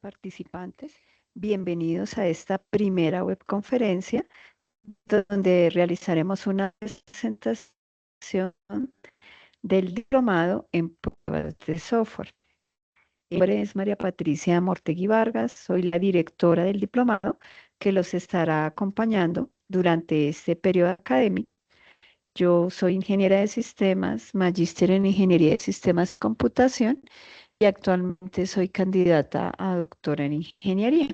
participantes, bienvenidos a esta primera webconferencia donde realizaremos una presentación del diplomado en pruebas de software. Mi nombre es María Patricia Mortegui Vargas, soy la directora del diplomado que los estará acompañando durante este periodo académico. Yo soy ingeniera de sistemas, magíster en ingeniería de sistemas y computación y actualmente soy candidata a doctora en ingeniería.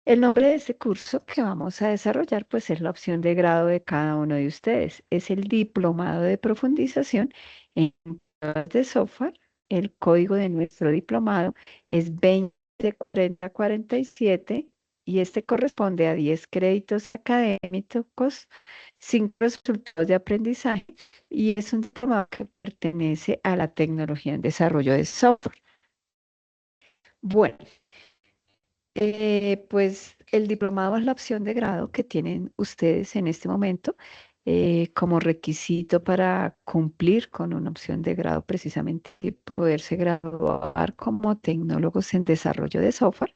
El nombre de este curso que vamos a desarrollar, pues es la opción de grado de cada uno de ustedes. Es el diplomado de profundización en pruebas de software. El código de nuestro diplomado es 204047 y este corresponde a 10 créditos académicos, 5 resultados de aprendizaje y es un diplomado que pertenece a la tecnología en desarrollo de software. Bueno. Pues el diplomado es la opción de grado que tienen ustedes en este momento como requisito para cumplir con una opción de grado precisamente y poderse graduar como tecnólogos en desarrollo de software.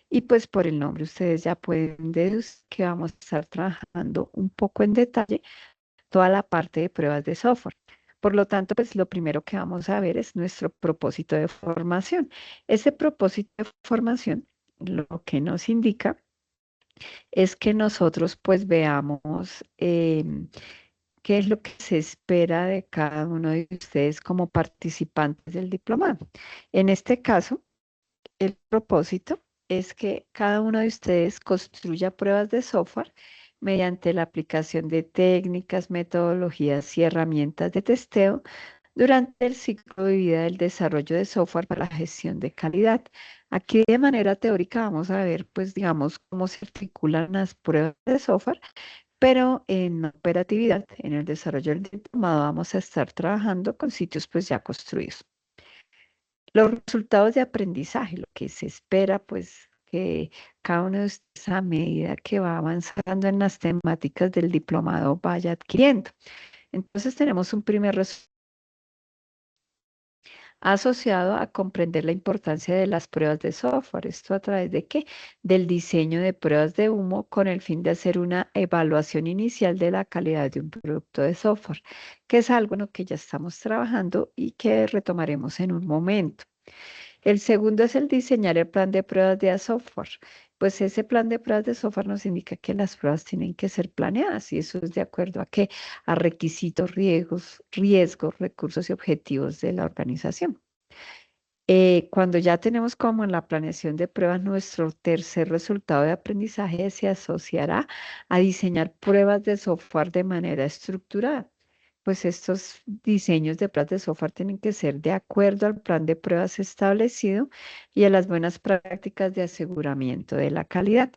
Y pues por el nombre ustedes ya pueden deducir que vamos a estar trabajando un poco en detalle toda la parte de pruebas de software. Por lo tanto, pues lo primero que vamos a ver es nuestro propósito de formación. Ese propósito de formación lo que nos indica es que nosotros pues veamos qué es lo que se espera de cada uno de ustedes como participantes del diplomado. En este caso, el propósito es que cada uno de ustedes construya pruebas de software mediante la aplicación de técnicas, metodologías y herramientas de testeo durante el ciclo de vida del desarrollo de software para la gestión de calidad. Aquí de manera teórica vamos a ver, pues digamos, cómo se articulan las pruebas de software, pero en operatividad, en el desarrollo del diplomado, vamos a estar trabajando con sitios pues ya construidos. Los resultados de aprendizaje, lo que se espera, pues que cada uno de ustedes a medida que va avanzando en las temáticas del diplomado vaya adquiriendo. Entonces tenemos un primer resultado asociado a comprender la importancia de las pruebas de software. ¿Esto a través de qué? Del diseño de pruebas de humo con el fin de hacer una evaluación inicial de la calidad de un producto de software, que es algo en lo que ya estamos trabajando y que retomaremos en un momento. El segundo es el diseñar el plan de pruebas de software. Pues ese plan de pruebas de software nos indica que las pruebas tienen que ser planeadas y eso es de acuerdo a qué? A requisitos, riesgos, recursos y objetivos de la organización. Cuando ya tenemos como en la planeación de pruebas, nuestro tercer resultado de aprendizaje se asociará a diseñar pruebas de software de manera estructurada. Pues estos diseños de pruebas de software tienen que ser de acuerdo al plan de pruebas establecido y a las buenas prácticas de aseguramiento de la calidad.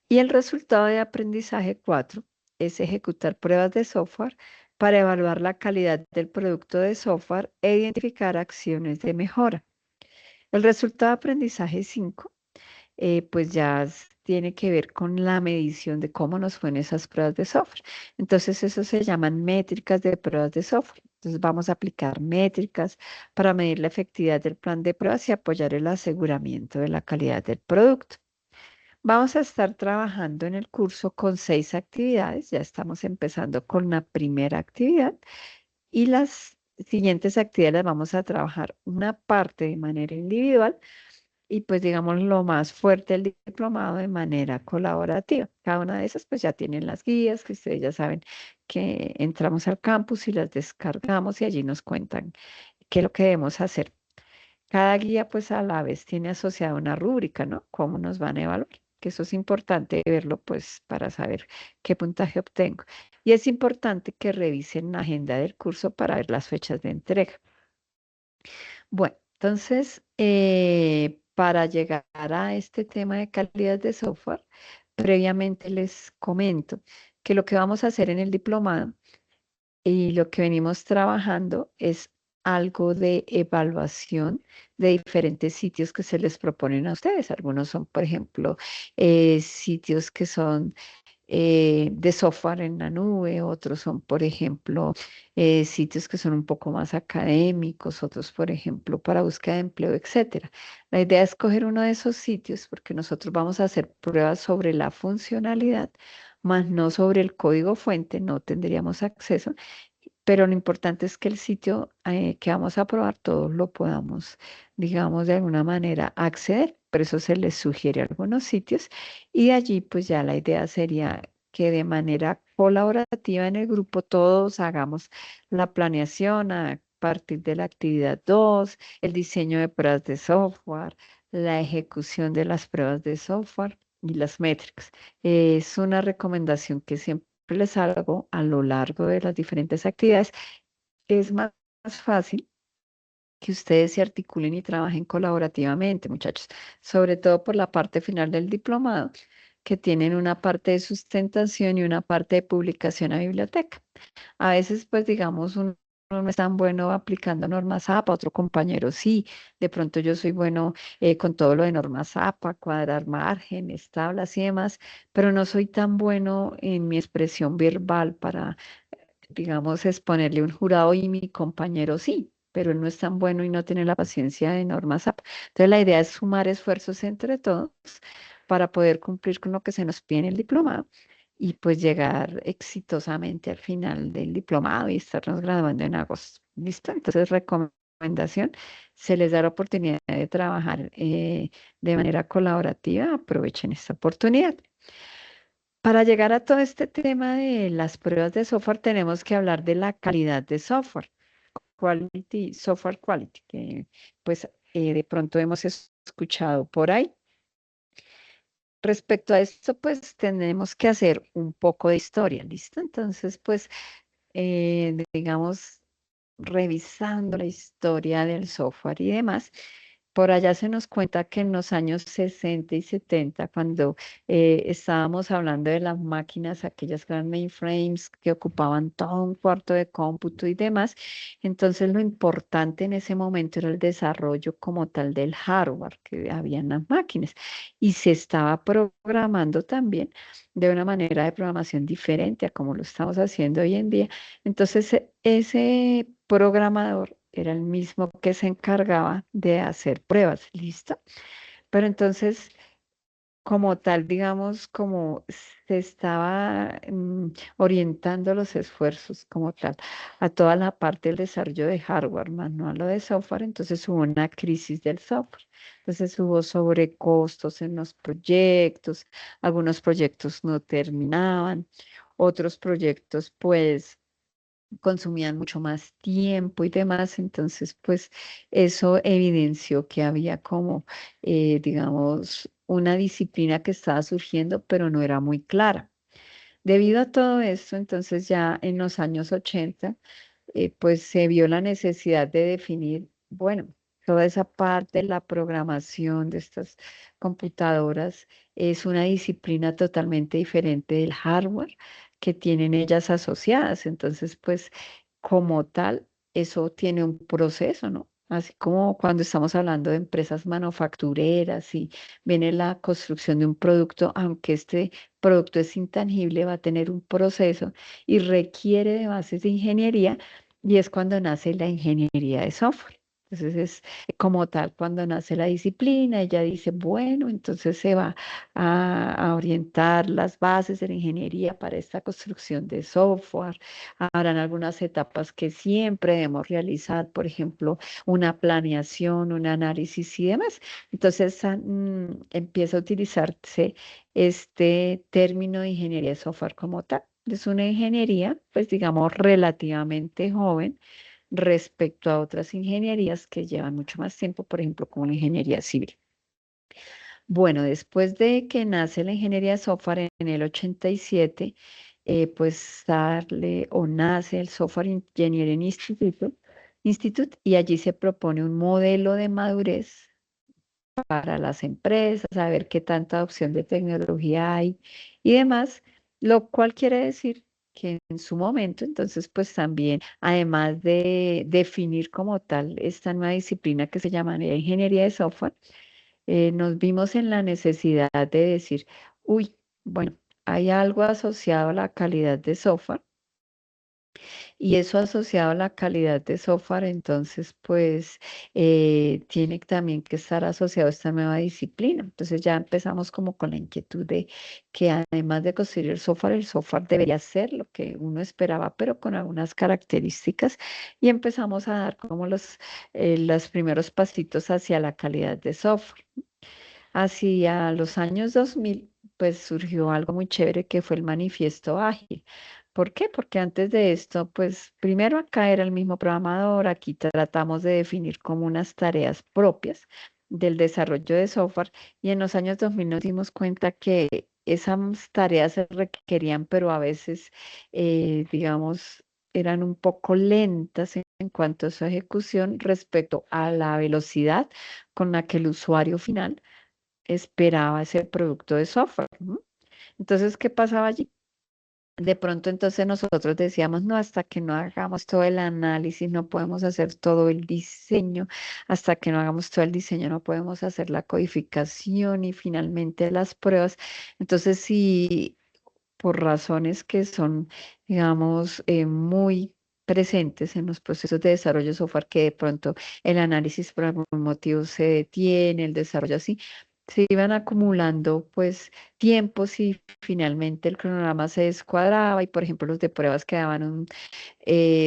Y el resultado de aprendizaje 4 es ejecutar pruebas de software para evaluar la calidad del producto de software e identificar acciones de mejora. El resultado de aprendizaje 5 pues ya tiene que ver con la medición de cómo nos fueron esas pruebas de software. Entonces, eso se llaman métricas de pruebas de software. Entonces, vamos a aplicar métricas para medir la efectividad del plan de pruebas y apoyar el aseguramiento de la calidad del producto. Vamos a estar trabajando en el curso con 6 actividades. Ya estamos empezando con la primera actividad y las siguientes actividades las vamos a trabajar una parte de manera individual y pues digamos lo más fuerte del diplomado de manera colaborativa. Cada una de esas pues ya tienen las guías que ustedes ya saben que entramos al campus y las descargamos y allí nos cuentan qué es lo que debemos hacer. Cada guía pues a la vez tiene asociada una rúbrica, ¿no? Cómo nos van a evaluar, que eso es importante verlo pues para saber qué puntaje obtengo. Y es importante que revisen la agenda del curso para ver las fechas de entrega. Bueno, entonces, para llegar a este tema de calidad de software, previamente les comento que lo que vamos a hacer en el diplomado y lo que venimos trabajando es algo de evaluación de diferentes sitios que se les proponen a ustedes. Algunos son, por ejemplo, sitios que son de software en la nube, otros son, por ejemplo, sitios que son un poco más académicos, otros, por ejemplo, para búsqueda de empleo, etcétera. La idea es coger uno de esos sitios porque nosotros vamos a hacer pruebas sobre la funcionalidad, más no sobre el código fuente, no tendríamos acceso, pero lo importante es que el sitio que vamos a probar todos lo podamos, digamos, de alguna manera acceder. Por eso se les sugiere algunos sitios y de allí pues ya la idea sería que de manera colaborativa en el grupo todos hagamos la planeación a partir de la actividad 2, el diseño de pruebas de software, la ejecución de las pruebas de software y las métricas. Es una recomendación que siempre les hago a lo largo de las diferentes actividades. Es más fácil que ustedes se articulen y trabajen colaborativamente, muchachos, sobre todo por la parte final del diplomado, que tienen una parte de sustentación y una parte de publicación a biblioteca. A veces, pues digamos, uno no es tan bueno aplicando normas APA, otro compañero sí, de pronto yo soy bueno con todo lo de normas APA, cuadrar márgenes, tablas y demás, pero no soy tan bueno en mi expresión verbal para, digamos, exponerle un jurado y mi compañero sí, pero él no es tan bueno y no tiene la paciencia de normas APA. Entonces la idea es sumar esfuerzos entre todos para poder cumplir con lo que se nos pide en el diplomado y pues llegar exitosamente al final del diplomado y estarnos graduando en agosto. ¿Listo? Entonces, recomendación, se les da la oportunidad de trabajar de manera colaborativa, aprovechen esta oportunidad. Para llegar a todo este tema de las pruebas de software, tenemos que hablar de la calidad de software, quality, software quality, que pues de pronto hemos escuchado por ahí. Respecto a esto, pues tenemos que hacer un poco de historia, ¿listo? Entonces, pues, digamos, revisando la historia del software y demás, por allá se nos cuenta que en los años 60 y 70, cuando estábamos hablando de las máquinas, aquellas gran mainframes que ocupaban todo un cuarto de cómputo y demás, entonces lo importante en ese momento era el desarrollo como tal del hardware que había en las máquinas y se estaba programando también de una manera de programación diferente a como lo estamos haciendo hoy en día. Entonces, ese programador era el mismo que se encargaba de hacer pruebas, ¿listo? Pero entonces, como tal, digamos, como se estaba orientando los esfuerzos como tal a toda la parte del desarrollo de hardware, más no a lo de software, entonces hubo una crisis del software. Entonces hubo sobrecostos en los proyectos, algunos proyectos no terminaban, otros proyectos pues consumían mucho más tiempo y demás, entonces pues eso evidenció que había como, digamos, una disciplina que estaba surgiendo, pero no era muy clara. Debido a todo esto, entonces ya en los años 80 pues se vio la necesidad de definir, bueno, toda esa parte de la programación de estas computadoras es una disciplina totalmente diferente del hardware que tienen ellas asociadas. Entonces, pues como tal, eso tiene un proceso, ¿no? Así como cuando estamos hablando de empresas manufactureras y viene la construcción de un producto, aunque este producto es intangible, va a tener un proceso y requiere de bases de ingeniería y es cuando nace la ingeniería de software. Entonces es como tal cuando nace la disciplina, ella dice, bueno, entonces se va a orientar las bases de la ingeniería para esta construcción de software. Habrán algunas etapas que siempre debemos realizar, por ejemplo, una planeación, un análisis y demás. Entonces empieza a utilizarse este término de ingeniería de software como tal. Es una ingeniería, pues digamos, relativamente joven respecto a otras ingenierías que llevan mucho más tiempo, por ejemplo, como la ingeniería civil. Bueno, después de que nace la ingeniería de software en el 87, pues sale o nace el Software Engineering Institute y allí se propone un modelo de madurez para las empresas, saber qué tanta adopción de tecnología hay y demás, lo cual quiere decir que en su momento, entonces, pues también, además de definir como tal esta nueva disciplina que se llamaría ingeniería de software, nos vimos en la necesidad de decir, uy, bueno. hay algo asociado a la calidad de software y eso asociado a la calidad de software, entonces pues tiene también que estar asociado a esta nueva disciplina. Entonces ya empezamos como con la inquietud de que además de construir el software debería ser lo que uno esperaba, pero con algunas características y empezamos a dar como los primeros pasitos hacia la calidad de software. Hacia los años 2000, pues surgió algo muy chévere que fue el manifiesto ágil. ¿Por qué? Porque antes de esto, pues primero acá era el mismo programador, aquí tratamos de definir como unas tareas propias del desarrollo de software y en los años 2000 nos dimos cuenta que esas tareas se requerían, pero a veces, digamos, eran un poco lentas en cuanto a su ejecución respecto a la velocidad con la que el usuario final esperaba ese producto de software, ¿no? Entonces, ¿qué pasaba allí? De pronto entonces nosotros decíamos, no, hasta que no hagamos todo el análisis, no podemos hacer todo el diseño, hasta que no hagamos todo el diseño, no podemos hacer la codificación y finalmente las pruebas. Entonces, si por razones que son, digamos, muy presentes en los procesos de desarrollo de software, que de pronto el análisis por algún motivo se detiene, el desarrollo así, se iban acumulando pues tiempos y finalmente el cronograma se descuadraba y por ejemplo los de pruebas quedaban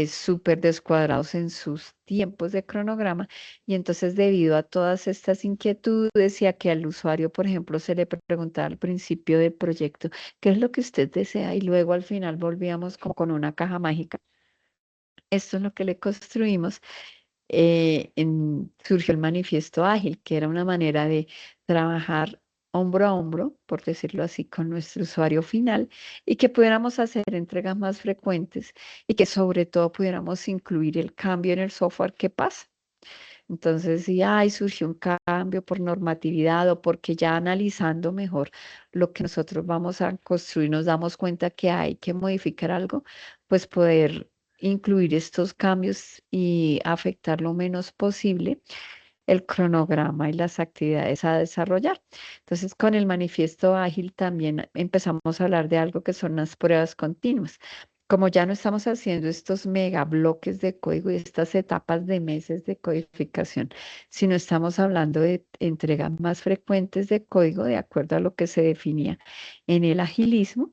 súper descuadrados en sus tiempos de cronograma y entonces debido a todas estas inquietudes y a que al usuario, por ejemplo, se le preguntaba al principio del proyecto, ¿qué es lo que usted desea? Y luego al final volvíamos como con una caja mágica. Esto es lo que le construimos. Surgió el manifiesto ágil, que era una manera de trabajar hombro a hombro, por decirlo así, con nuestro usuario final y que pudiéramos hacer entregas más frecuentes y que sobre todo pudiéramos incluir el cambio en el software que pasa. Entonces, si hay surgió un cambio por normatividad o porque ya analizando mejor lo que nosotros vamos a construir, nos damos cuenta que hay que modificar algo, pues poder incluir estos cambios y afectar lo menos posible el cronograma y las actividades a desarrollar. Entonces, con el manifiesto ágil también empezamos a hablar de algo que son las pruebas continuas. Como ya no estamos haciendo estos mega bloques de código y estas etapas de meses de codificación, sino estamos hablando de entregas más frecuentes de código de acuerdo a lo que se definía en el agilismo.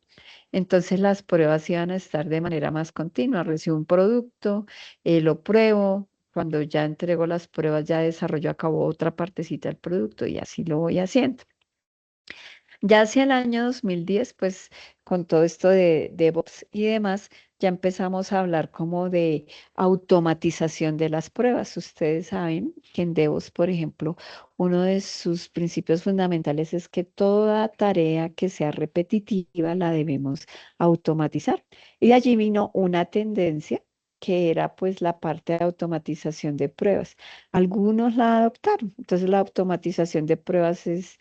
Entonces las pruebas iban a estar de manera más continua. Recibo un producto, lo pruebo, cuando ya entrego las pruebas, ya desarrollo, acabó otra partecita del producto y así lo voy haciendo. Ya hacia el año 2010, pues con todo esto de DevOps y demás, ya empezamos a hablar como de automatización de las pruebas. Ustedes saben que en DevOps, por ejemplo, uno de sus principios fundamentales es que toda tarea que sea repetitiva la debemos automatizar. Y de allí vino una tendencia que era pues la parte de automatización de pruebas. Algunos la adoptaron. Entonces la automatización de pruebas es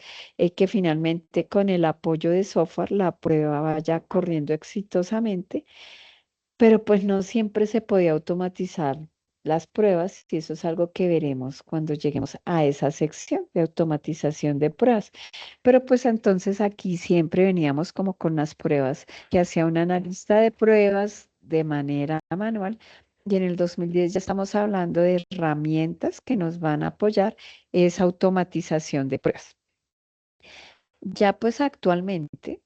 que finalmente con el apoyo de software la prueba vaya corriendo exitosamente, pero pues no siempre se podía automatizar las pruebas y eso es algo que veremos cuando lleguemos a esa sección de automatización de pruebas. Pero pues entonces aquí siempre veníamos como con las pruebas que hacía un analista de pruebas de manera manual. Y en el 2010 ya estamos hablando de herramientas que nos van a apoyar esa automatización de pruebas. Ya pues actualmente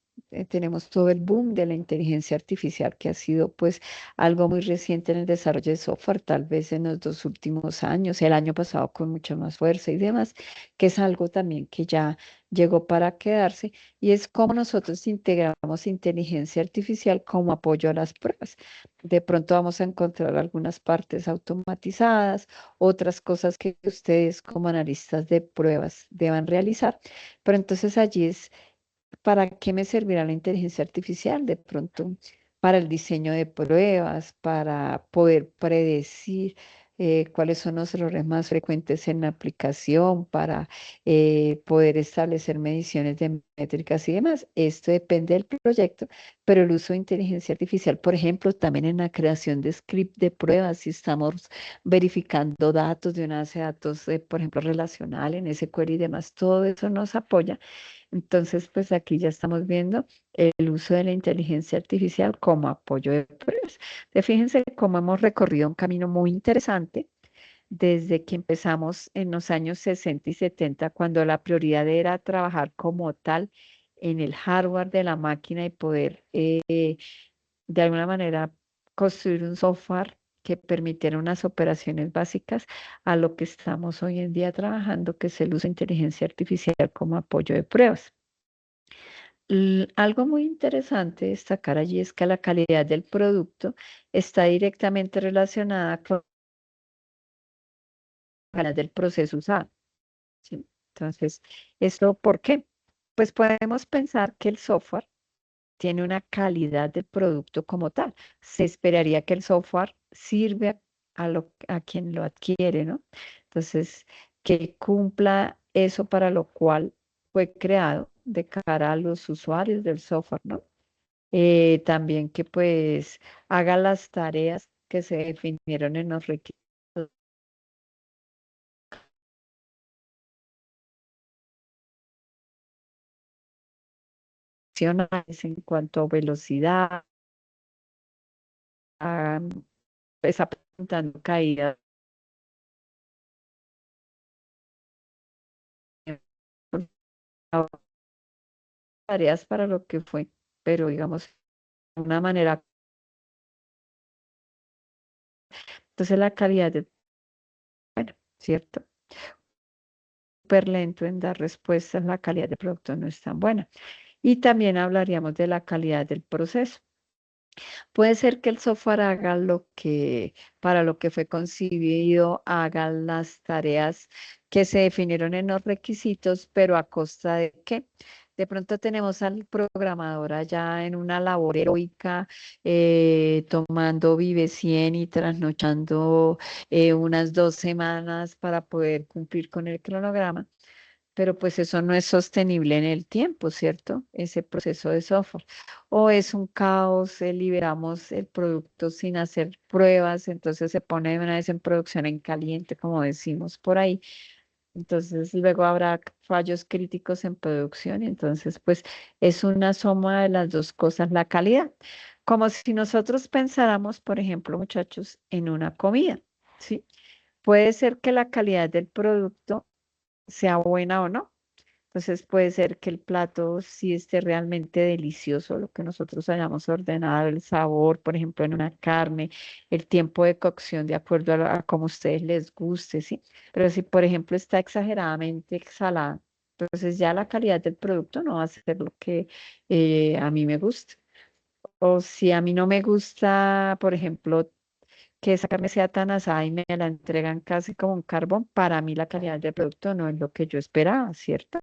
tenemos todo el boom de la inteligencia artificial que ha sido pues algo muy reciente en el desarrollo de software, tal vez en los 2 últimos años, el año pasado con mucha más fuerza y demás, que es algo también que ya llegó para quedarse y es cómo nosotros integramos inteligencia artificial como apoyo a las pruebas. De pronto vamos a encontrar algunas partes automatizadas, otras cosas que ustedes como analistas de pruebas deban realizar, pero entonces allí es, ¿para qué me servirá la inteligencia artificial? De pronto, para el diseño de pruebas, para poder predecir cuáles son los errores más frecuentes en la aplicación para poder establecer mediciones de métricas y demás. Esto depende del proyecto, pero el uso de inteligencia artificial, por ejemplo, también en la creación de script de pruebas, si estamos verificando datos de una base de datos, por ejemplo, relacional en SQL y demás, todo eso nos apoya. Entonces, pues aquí ya estamos viendo el uso de la inteligencia artificial como apoyo de pruebas. Fíjense cómo hemos recorrido un camino muy interesante desde que empezamos en los años 60 y 70, cuando la prioridad era trabajar como tal en el hardware de la máquina y poder de alguna manera construir un software que permitiera unas operaciones básicas a lo que estamos hoy en día trabajando, que es el uso de inteligencia artificial como apoyo de pruebas. Algo muy interesante destacar allí es que la calidad del producto está directamente relacionada con la calidad del proceso usado. ¿Sí? Entonces, ¿esto por qué? Pues podemos pensar que el software tiene una calidad de producto como tal. Se esperaría que el software sirve a quien lo adquiere, ¿no? Entonces, que cumpla eso para lo cual fue creado de cara a los usuarios del software, ¿no? También que pues haga las tareas que se definieron en los requisitos en cuanto a velocidad, a, pues apuntando caídas, tareas para lo que fue, pero digamos, de una manera, entonces la calidad de, bueno, ¿cierto? Súper lento en dar respuestas, la calidad del producto no es tan buena. Y también hablaríamos de la calidad del proceso. Puede ser que el software haga lo que, para lo que fue concebido, haga las tareas que se definieron en los requisitos, pero ¿a costa de qué? De pronto tenemos al programador allá en una labor heroica, tomando Vive 100 y trasnochando unas 2 semanas para poder cumplir con el cronograma, pero pues eso no es sostenible en el tiempo, ¿cierto? Ese proceso de software. O es un caos, liberamos el producto sin hacer pruebas, entonces se pone de una vez en producción en caliente, como decimos por ahí. Entonces luego habrá fallos críticos en producción y entonces pues es una suma de las dos cosas, la calidad. Como si nosotros pensáramos, por ejemplo, muchachos, en una comida, ¿sí? Puede ser que la calidad del producto sea buena o no. Entonces puede ser que el plato sí esté realmente delicioso, lo que nosotros hayamos ordenado, el sabor, por ejemplo, en una carne, el tiempo de cocción de acuerdo a como a ustedes les guste, ¿sí? Pero si, por ejemplo, está exageradamente salada, entonces ya la calidad del producto no va a ser lo que a mí me gusta. O si a mí no me gusta, por ejemplo, que esa carne sea tan asada y me la entregan casi como un carbón, para mí la calidad del producto no es lo que yo esperaba, ¿cierto?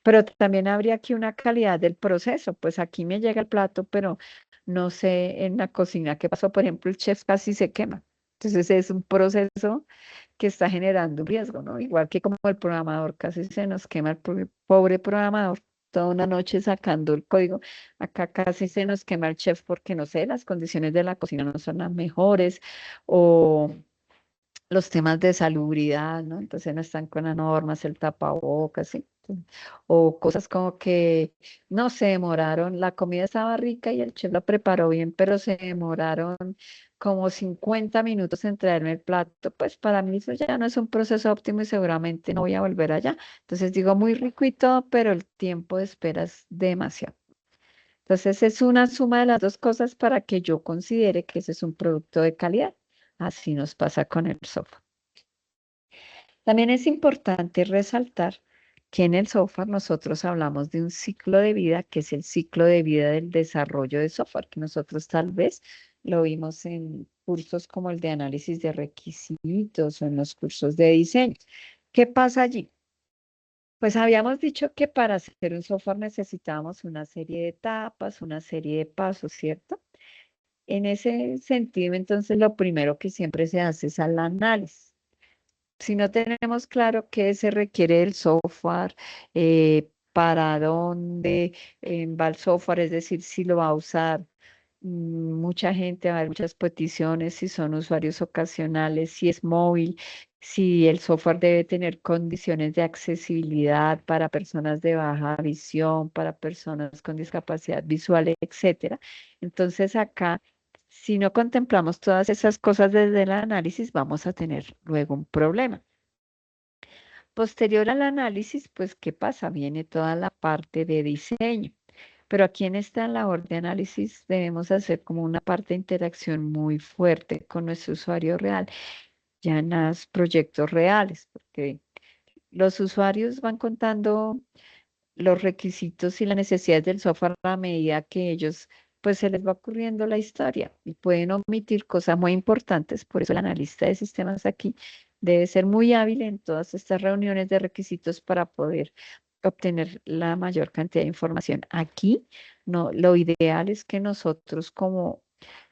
Pero también habría aquí una calidad del proceso, pues aquí me llega el plato, pero no sé en la cocina qué pasó, por ejemplo, el chef casi se quema. Entonces es un proceso que está generando un riesgo, ¿no? Igual que como el programador, casi se nos quema el pobre programador toda una noche sacando el código. Acá casi se nos quema el chef porque, no sé, las condiciones de la cocina no son las mejores o los temas de salubridad, ¿no? Entonces no están con las normas, el tapabocas, ¿sí? O cosas como que no se demoraron, la comida estaba rica y el chef la preparó bien, pero se demoraron como 50 minutos en traerme el plato. Pues para mí eso ya no es un proceso óptimo y seguramente no voy a volver allá. Entonces digo muy rico y todo, pero el tiempo de espera es demasiado. Entonces es una suma de las dos cosas para que yo considere que ese es un producto de calidad. Así nos pasa con el software. También es importante resaltar que en el software nosotros hablamos de un ciclo de vida, que es el ciclo de vida del desarrollo de software, que nosotros tal vez lo vimos en cursos como el de análisis de requisitos o en los cursos de diseño. ¿Qué pasa allí? Pues habíamos dicho que para hacer un software necesitábamos una serie de etapas, una serie de pasos, ¿cierto? En ese sentido, entonces, lo primero que siempre se hace es el análisis. Si no tenemos claro qué se requiere del software, para dónde va el software, es decir, si lo va a usar mucha gente, va a haber muchas peticiones, si son usuarios ocasionales, si es móvil, si el software debe tener condiciones de accesibilidad para personas de baja visión, para personas con discapacidad visual, etcétera. Entonces acá, si no contemplamos todas esas cosas desde el análisis, vamos a tener luego un problema. Posterior al análisis, pues, ¿qué pasa? Viene toda la parte de diseño. Pero aquí en esta labor de análisis debemos hacer como una parte de interacción muy fuerte con nuestro usuario real, ya en los proyectos reales, porque los usuarios van contando los requisitos y las necesidades del software a medida que ellos, pues se les va ocurriendo la historia y pueden omitir cosas muy importantes. Por eso el analista de sistemas aquí debe ser muy hábil en todas estas reuniones de requisitos para poder obtener la mayor cantidad de información. Aquí, no, lo ideal es que nosotros como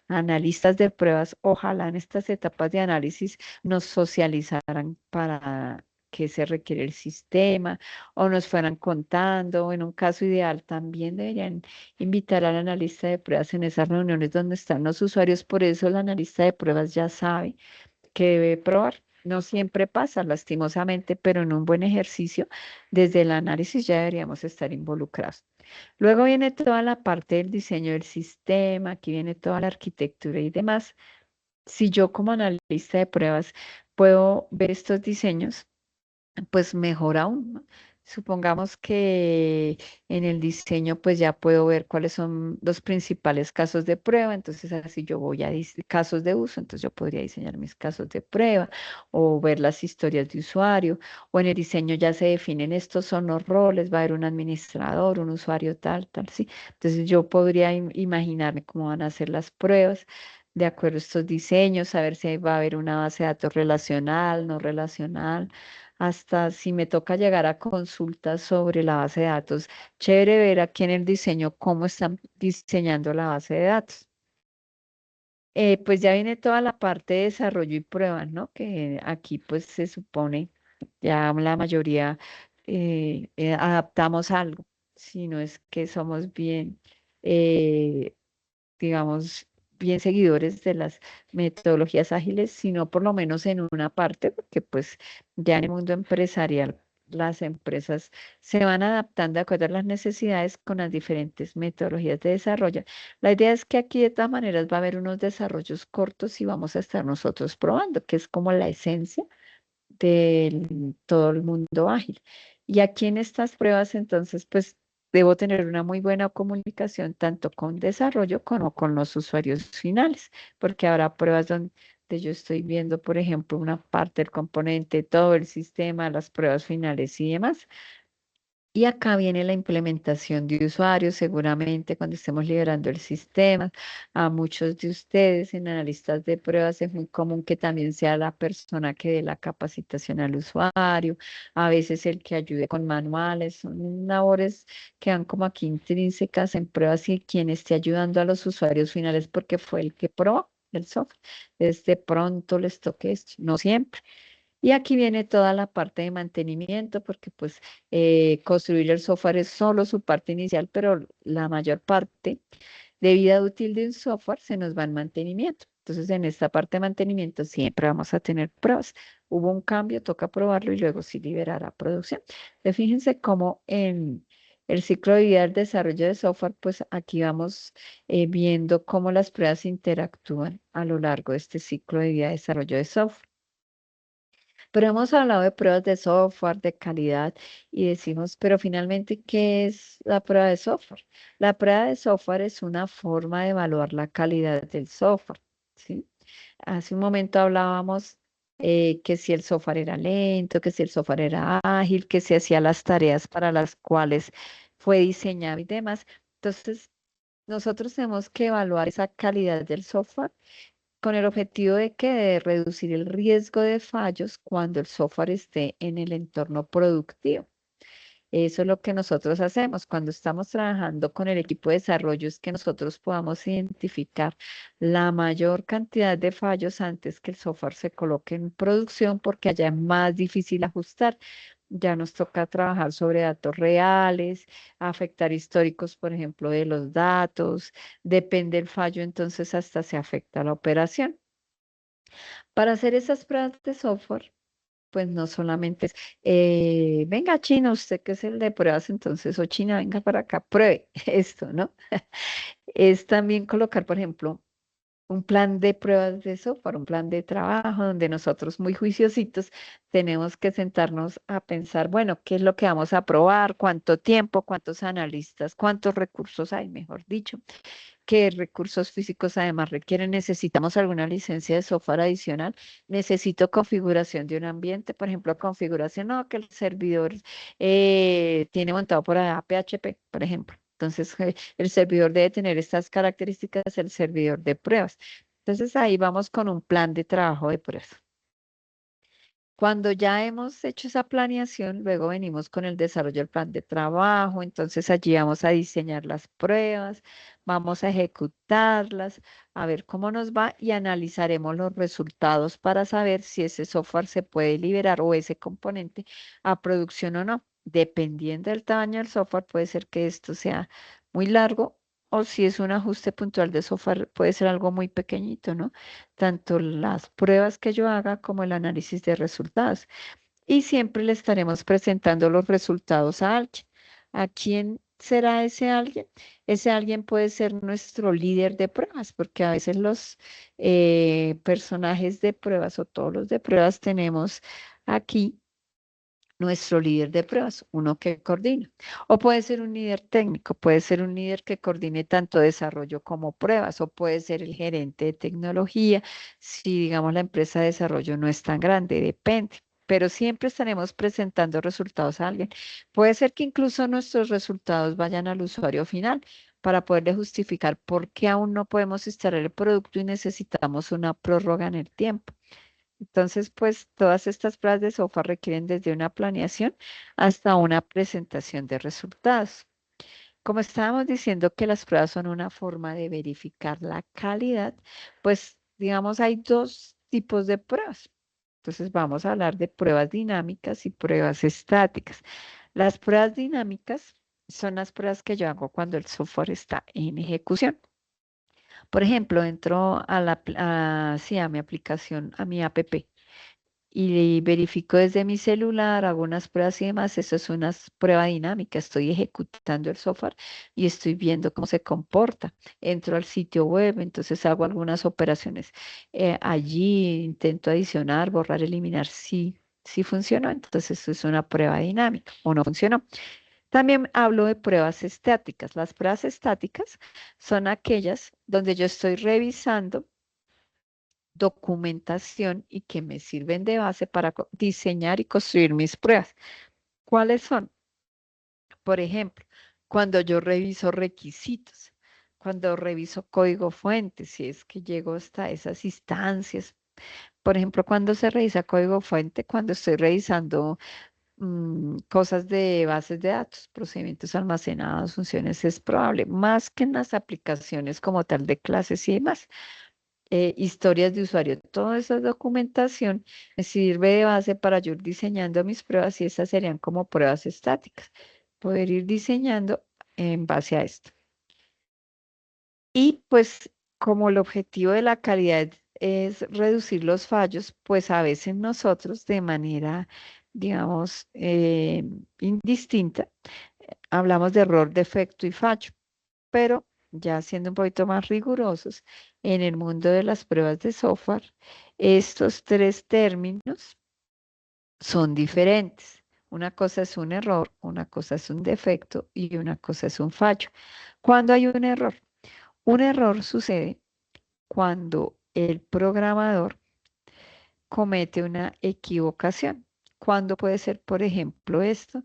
analistas de pruebas, ojalá en estas etapas de análisis nos socializaran para qué se requiere el sistema o nos fueran contando. En un caso ideal también deberían invitar al analista de pruebas en esas reuniones donde están los usuarios. Por eso el analista de pruebas ya sabe que debe probar. No siempre pasa, lastimosamente, pero en un buen ejercicio, desde el análisis ya deberíamos estar involucrados. Luego viene toda la parte del diseño del sistema, aquí viene toda la arquitectura y demás. Si yo como analista de pruebas puedo ver estos diseños, pues mejor aún, ¿no? Supongamos que en el diseño pues ya puedo ver cuáles son los principales casos de prueba, entonces así yo voy a casos de uso, entonces yo podría diseñar mis casos de prueba o ver las historias de usuario, o en el diseño ya se definen estos son los roles, va a haber un administrador, un usuario tal, tal, sí. Entonces yo podría imaginarme cómo van a ser las pruebas de acuerdo a estos diseños, saber si va a haber una base de datos relacional, no relacional, hasta si me toca llegar a consultas sobre la base de datos. Chévere ver aquí en el diseño cómo están diseñando la base de datos. Pues ya viene toda la parte de desarrollo y pruebas, ¿no? Que aquí pues se supone ya la mayoría adaptamos algo, si no es que somos bien, eh, digamos, bien seguidores de las metodologías ágiles, sino por lo menos en una parte, porque pues ya en el mundo empresarial las empresas se van adaptando de acuerdo a las necesidades con las diferentes metodologías de desarrollo. La idea es que aquí de todas maneras va a haber unos desarrollos cortos y vamos a estar nosotros probando, que es como la esencia de todo el mundo ágil. Y aquí en estas pruebas, entonces, pues debo tener una muy buena comunicación tanto con desarrollo como con los usuarios finales, porque habrá pruebas donde yo estoy viendo, por ejemplo, una parte del componente, todo el sistema, las pruebas finales y demás. Y acá viene la implementación de usuarios, seguramente cuando estemos liberando el sistema. A muchos de ustedes en analistas de pruebas es muy común que también sea la persona que dé la capacitación al usuario, a veces el que ayude con manuales, son labores que van como aquí intrínsecas en pruebas y quien esté ayudando a los usuarios finales porque fue el que probó el software. Desde pronto les toque esto, no siempre. Y aquí viene toda la parte de mantenimiento, porque pues construir el software es solo su parte inicial, pero la mayor parte de vida útil de un software se nos va en mantenimiento. Entonces, en esta parte de mantenimiento siempre vamos a tener pruebas. Hubo un cambio, toca probarlo y luego sí liberar a producción. Entonces, fíjense cómo en el ciclo de vida del desarrollo de software, pues aquí vamos viendo cómo las pruebas interactúan a lo largo de este ciclo de vida de desarrollo de software. Pero hemos hablado de pruebas de software, de calidad, y decimos, pero finalmente, ¿qué es la prueba de software? La prueba de software es una forma de evaluar la calidad del software, ¿sí? Hace un momento hablábamos que si el software era lento, que si el software era ágil, que si hacía las tareas para las cuales fue diseñado y demás. Entonces, nosotros tenemos que evaluar esa calidad del software con el objetivo de que de reducir el riesgo de fallos cuando el software esté en el entorno productivo. Eso es lo que nosotros hacemos cuando estamos trabajando con el equipo de desarrollo, es que nosotros podamos identificar la mayor cantidad de fallos antes que el software se coloque en producción, porque allá es más difícil ajustar. Ya nos toca trabajar sobre datos reales, afectar históricos, por ejemplo, de los datos. Depende del fallo, entonces hasta se afecta la operación. Para hacer esas pruebas de software, pues no solamente es, venga China, usted que es el de pruebas, entonces, o China, venga para acá, pruebe esto, ¿no? Es también colocar, por ejemplo, un plan de pruebas de software, un plan de trabajo, donde nosotros muy juiciositos tenemos que sentarnos a pensar, bueno, ¿qué es lo que vamos a probar? ¿Cuánto tiempo? ¿Cuántos analistas? ¿Cuántos recursos hay, mejor dicho? ¿Qué recursos físicos además requieren? ¿Necesitamos alguna licencia de software adicional? ¿Necesito configuración de un ambiente? Por ejemplo, configuración, no, que el servidor tiene montado por allá PHP, por ejemplo. Entonces, el servidor debe tener estas características, el servidor de pruebas. Entonces, ahí vamos con un plan de trabajo de pruebas. Cuando ya hemos hecho esa planeación, luego venimos con el desarrollo del plan de trabajo, entonces allí vamos a diseñar las pruebas, vamos a ejecutarlas, a ver cómo nos va y analizaremos los resultados para saber si ese software se puede liberar o ese componente a producción o no. Dependiendo del tamaño del software, puede ser que esto sea muy largo o si es un ajuste puntual de software, puede ser algo muy pequeñito, ¿no? Tanto las pruebas que yo haga como el análisis de resultados. Y siempre le estaremos presentando los resultados a alguien. ¿A quién será ese alguien? Ese alguien puede ser nuestro líder de pruebas, porque a veces los personajes de pruebas o todos los de pruebas tenemos aquí nuestro líder de pruebas, uno que coordina. O puede ser un líder técnico, puede ser un líder que coordine tanto desarrollo como pruebas, o puede ser el gerente de tecnología, si digamos la empresa de desarrollo no es tan grande, depende. Pero siempre estaremos presentando resultados a alguien. Puede ser que incluso nuestros resultados vayan al usuario final para poderle justificar por qué aún no podemos instalar el producto y necesitamos una prórroga en el tiempo. Entonces, pues todas estas pruebas de software requieren desde una planeación hasta una presentación de resultados. Como estábamos diciendo que las pruebas son una forma de verificar la calidad, pues digamos hay dos tipos de pruebas. Entonces vamos a hablar de pruebas dinámicas y pruebas estáticas. Las pruebas dinámicas son las pruebas que yo hago cuando el software está en ejecución. Por ejemplo, entro a sí, a mi aplicación, a mi app y verifico desde mi celular, hago unas pruebas y demás. Eso es una prueba dinámica. Estoy ejecutando el software y estoy viendo cómo se comporta. Entro al sitio web, entonces hago algunas operaciones. Allí intento adicionar, borrar, eliminar. Si funcionó, entonces eso es una prueba dinámica o no funcionó. También hablo de pruebas estáticas. Las pruebas estáticas son aquellas donde yo estoy revisando documentación y que me sirven de base para diseñar y construir mis pruebas. ¿Cuáles son? Por ejemplo, cuando yo reviso requisitos, cuando reviso código fuente, si es que llego hasta esas instancias. Por ejemplo, cuando se revisa código fuente, cuando estoy revisando cosas de bases de datos, procedimientos almacenados, funciones, es probable, más que en las aplicaciones como tal de clases y demás. Historias de usuario. Toda esa documentación me sirve de base para yo ir diseñando mis pruebas y esas serían como pruebas estáticas. Poder ir diseñando en base a esto. Y pues como el objetivo de la calidad es reducir los fallos, pues a veces nosotros de manera, digamos, indistinta, hablamos de error, defecto y fallo, pero ya siendo un poquito más rigurosos, en el mundo de las pruebas de software, estos tres términos son diferentes. Una cosa es un error, una cosa es un defecto y una cosa es un fallo. ¿Cuándo hay un error? Un error sucede cuando el programador comete una equivocación. ¿Cuándo puede ser, por ejemplo, esto?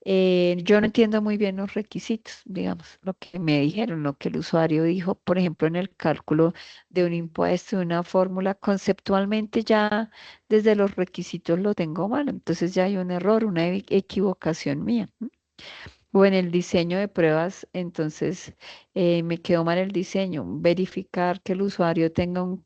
Yo no entiendo muy bien los requisitos, digamos, lo que me dijeron, lo que el usuario dijo, por ejemplo, en el cálculo de un impuesto, de una fórmula, conceptualmente ya desde los requisitos lo tengo mal, entonces ya hay un error, una equivocación mía. ¿M? O en el diseño de pruebas, entonces me quedó mal el diseño. Verificar que el usuario tenga un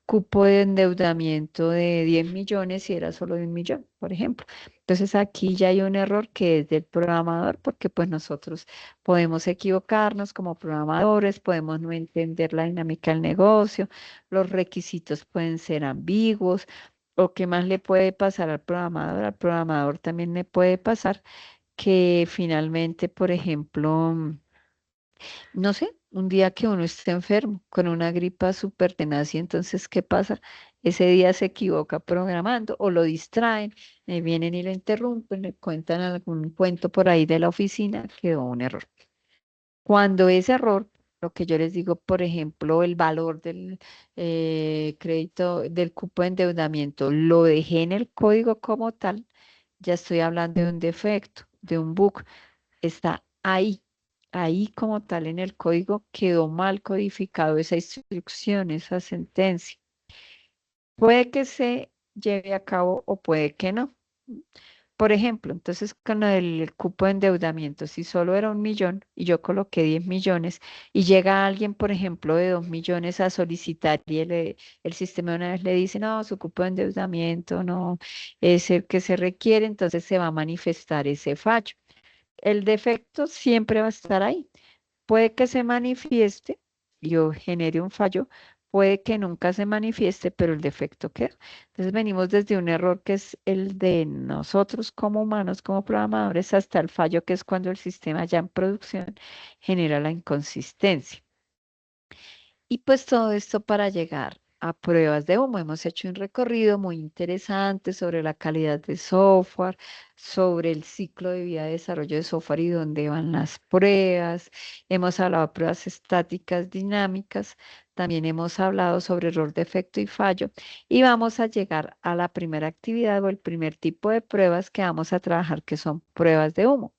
cupo de endeudamiento de 10 millones y era solo de 1 millón, por ejemplo. Entonces aquí ya hay un error que es del programador, porque pues nosotros podemos equivocarnos como programadores, podemos no entender la dinámica del negocio, los requisitos pueden ser ambiguos. ¿O qué más le puede pasar al programador? Al programador también le puede pasar que finalmente, por ejemplo, no sé, un día que uno esté enfermo con una gripa súper tenaz y entonces, ¿qué pasa? Ese día se equivoca programando o lo distraen, vienen y lo interrumpen, le cuentan algún cuento por ahí de la oficina, quedó un error. Cuando ese error, lo que yo les digo, por ejemplo, el valor del crédito, del cupo de endeudamiento, lo dejé en el código como tal, ya estoy hablando de un defecto, de un bug, está ahí, ahí como tal en el código quedó mal codificado esa instrucción, esa sentencia. Puede que se lleve a cabo o puede que no. Por ejemplo, entonces con el cupo de endeudamiento, si solo era 1 millón y yo coloqué 10 millones y llega alguien, por ejemplo, de 2 millones a solicitar y el sistema una vez le dice, no, su cupo de endeudamiento no es el que se requiere, entonces se va a manifestar ese fallo. El defecto siempre va a estar ahí. Puede que se manifieste y o genere un fallo, puede que nunca se manifieste, pero el defecto queda. Entonces venimos desde un error que es el de nosotros como humanos, como programadores, hasta el fallo que es cuando el sistema ya en producción genera la inconsistencia. Y pues todo esto para llegar a pruebas de humo. Hemos hecho un recorrido muy interesante sobre la calidad de software, sobre el ciclo de vida de desarrollo de software y dónde van las pruebas. Hemos hablado de pruebas estáticas, dinámicas. También hemos hablado sobre error, defecto y fallo. Y vamos a llegar a la primera actividad o el primer tipo de pruebas que vamos a trabajar, que son pruebas de humo.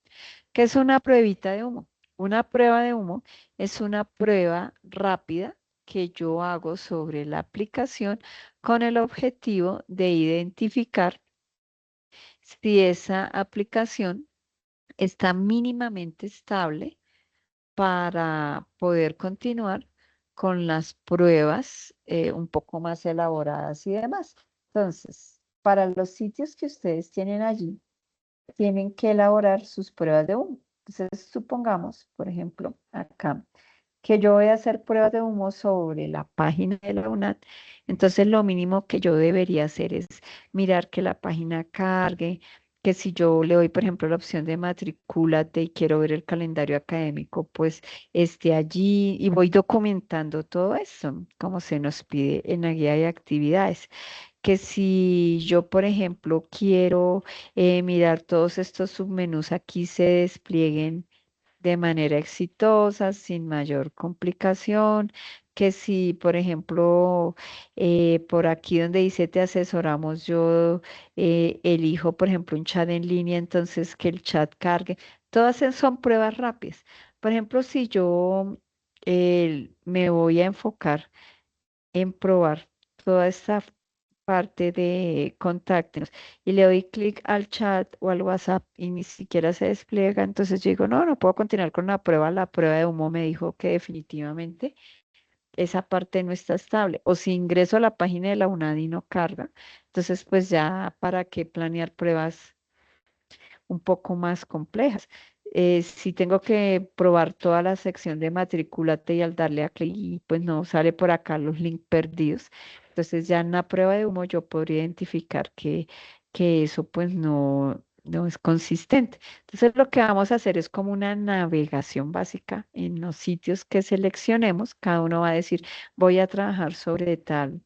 ¿Qué es una pruebita de humo? Una prueba de humo es una prueba rápida que yo hago sobre la aplicación con el objetivo de identificar si esa aplicación está mínimamente estable para poder continuar con las pruebas un poco más elaboradas y demás. Entonces, para los sitios que ustedes tienen allí, tienen que elaborar sus pruebas de humo. Entonces, supongamos, por ejemplo, acá, que yo voy a hacer pruebas de humo sobre la página de la UNAD. Entonces, lo mínimo que yo debería hacer es mirar que la página cargue, que si yo le doy, por ejemplo, la opción de matricúlate y quiero ver el calendario académico, pues esté allí y voy documentando todo eso, como se nos pide en la guía de actividades que si yo, por ejemplo, quiero mirar todos estos submenús aquí se desplieguen de manera exitosa, sin mayor complicación, que si, por ejemplo, por aquí donde dice te asesoramos, yo elijo, por ejemplo, un chat en línea, entonces que el chat cargue. Todas son pruebas rápidas. Por ejemplo, si yo me voy a enfocar en probar toda esta parte de contáctenos y le doy clic al chat o al WhatsApp y ni siquiera se despliega, entonces yo digo, no, no puedo continuar con la prueba de humo me dijo que definitivamente esa parte no está estable. O si ingreso a la página de la UNAD y no carga, entonces pues ya para qué planear pruebas un poco más complejas. Si tengo que probar toda la sección de matrículate y al darle a clic, y pues no sale por acá los links perdidos. Entonces ya en la prueba de humo yo podría identificar que eso pues no es consistente. Entonces lo que vamos a hacer es como una navegación básica en los sitios que seleccionemos. Cada uno va a decir, voy a trabajar sobre tal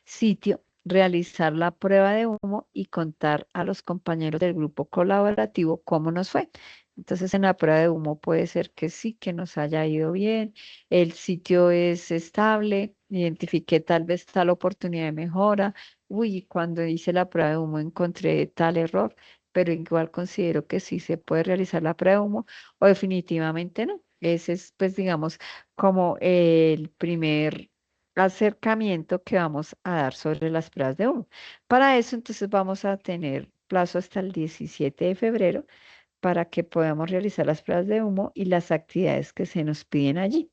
sitio, realizar la prueba de humo y contar a los compañeros del grupo colaborativo cómo nos fue. Entonces, en la prueba de humo puede ser que sí, que nos haya ido bien, el sitio es estable, identifiqué tal vez tal oportunidad de mejora. Uy, cuando hice la prueba de humo encontré tal error, pero igual considero que sí se puede realizar la prueba de humo o definitivamente no. Ese es, pues, digamos, como el primer acercamiento que vamos a dar sobre las pruebas de humo. Para eso, entonces, vamos a tener plazo hasta el 17 de febrero para que podamos realizar las pruebas de humo y las actividades que se nos piden allí.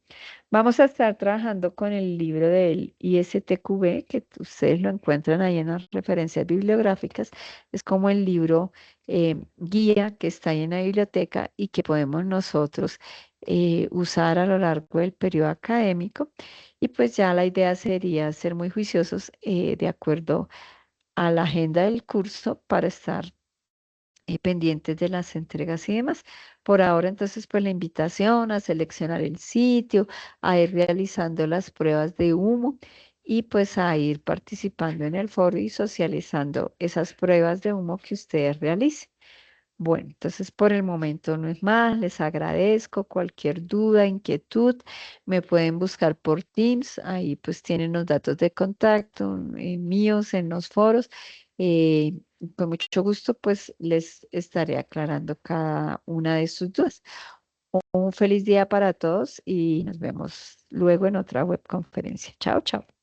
Vamos a estar trabajando con el libro del ISTQB, que ustedes lo encuentran ahí en las referencias bibliográficas. Es como el libro guía que está ahí en la biblioteca y que podemos nosotros usar a lo largo del periodo académico. Y pues ya la idea sería ser muy juiciosos de acuerdo a la agenda del curso para estar pendientes de las entregas y demás. Por ahora, entonces, pues la invitación a seleccionar el sitio, a ir realizando las pruebas de humo y pues a ir participando en el foro y socializando esas pruebas de humo que ustedes realicen. Bueno, entonces por el momento no es más, les agradezco cualquier duda, inquietud, me pueden buscar por Teams, ahí pues tienen los datos de contacto míos en los foros. Con mucho gusto pues les estaré aclarando cada una de sus dudas. Un feliz día para todos y nos vemos luego en otra webconferencia. Chao, chao.